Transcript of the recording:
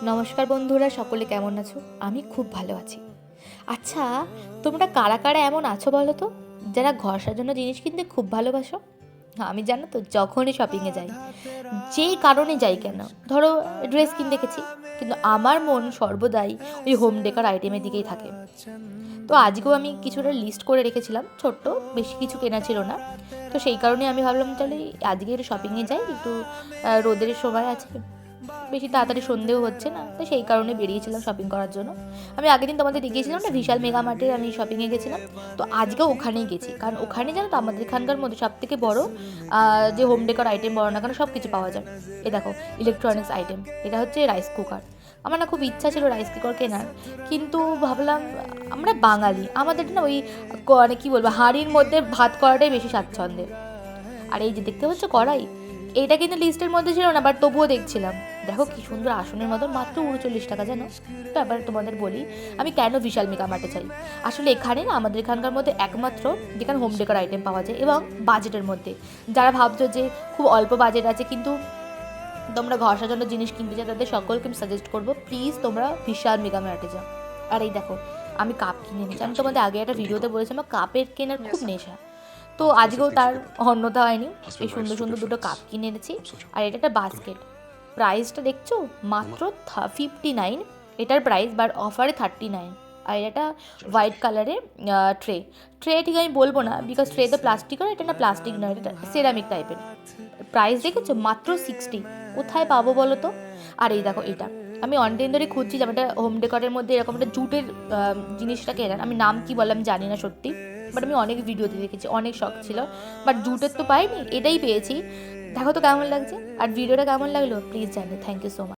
নমস্কার বন্ধুরা, সকলে কেমন আছো? আমি খুব ভালো আছি। আচ্ছা, তোমরা কারা কারা এমন আছো বলো তো, যারা ঘর সাজানোর জিনিস কিনতে খুব ভালোবাসো? আমি জানো তো, যখনই শপিংয়ে যাই, যেই কারণে যাই কেন, ধরো ড্রেস কিনতে গেছি, কিন্তু আমার মন সর্বদাই ওই হোম ডেকর আইটেমের দিকেই থাকে। তো আজকেও আমি কিছুটা লিস্ট করে রেখেছিলাম, ছোট্ট, বেশি কিছু কেনা ছিল না। তো সেই কারণে আমি ভাবলাম তাহলে আজকে একটু শপিংয়ে যাই, একটু রোদের সময় আছে, বেশি তাড়াতাড়ি সন্ধেও হচ্ছে না, তো সেই কারণে বেরিয়েছিলাম শপিং করার জন্য। আমি আগের দিন তোমাদের দেখিয়েছিলাম না, বিশাল মেগা মার্টে আমি শপিংয়ে গেছিলাম। তো আজকেও ওখানেই গেছি, কারণ ওখানে জানো তো আমাদের এখানকার মধ্যে সব থেকে বড় যে হোম ডেকর আইটেম বড় না কেন সব কিছু পাওয়া যায়। এ দেখো, ইলেকট্রনিক্স আইটেম, এটা হচ্ছে রাইস কুকার। আমার না খুব ইচ্ছা ছিল রাইস কুকার কেনার, কিন্তু ভাবলাম আমরা বাঙালি, আমাদের না ওই মানে কী বলবো, হাঁড়ির মধ্যে ভাত করাটাই বেশি স্বাচ্ছন্দ্যের। আর এই যে দেখতে হচ্ছে কড়াই, এইটা কিন্তু লিস্টের মধ্যে ছিল না, বাট তবুও দেখছিলাম। দেখো কি সুন্দর আসনের মতন, মাত্র 39 টাকা জানো। তো এবার তোমাদের বলি আমি কেন বিশাল মেগা মার্টে চাই। আসলে এখানে না আমাদের এখানকার মধ্যে একমাত্র যেখানে হোম ডেকোর আইটেম পাওয়া যায় এবং বাজেটের মধ্যে। যারা ভাবছো যে খুব অল্প বাজেট আছে কিন্তু তোমরা ঘর সাজানোর জিনিস কিনতে চাও, তাদের সকলকে আমি সাজেস্ট করবো প্লিজ তোমরা বিশাল মেগা মার্টে যাও। আর এই দেখো, আমি কাপ কিনে নিয়েছি। আমি তোমাদের আগে একটা ভিডিওতে বলেছি আমার কাপের কেনার খুব নেশা। তো আজকেও তার অন্যথা হয়নি, এই সুন্দর সুন্দর দুটো কাপ কিনে এনেছি। আর এটা একটা বাস্কেট, প্রাইসটা দেখছো মাত্র 59, এটার প্রাইস, বাট অফারে 39। আর এটা হোয়াইট কালারের ট্রে। ট্রে ঠিক আমি বলবো না, বিকজ ট্রে তো প্লাস্টিক, আর এটা না প্লাস্টিক নয়, এটা সেরামিক টাইপের। প্রাইস দেখেছো মাত্র 60। কোথায় পাবো বলো তো? আর এই দেখো, এটা আমি অনলাইন ধরে খুঁজছিলাম, এটা হোম ডেকরের মধ্যে এরকম একটা জুটের জিনিসটা কেনার, আমি নাম কি বললাম জানি না সত্যি, বাট আমি অনেক ভিডিওতে দেখেছি, অনেক শখ ছিল, বাট জুটের তো পাইনি, এটাই পেয়েছি। দেখো তো কেমন লাগছে, আর ভিডিওটা কেমন লাগলো প্লিজ জানি। Thank you so much.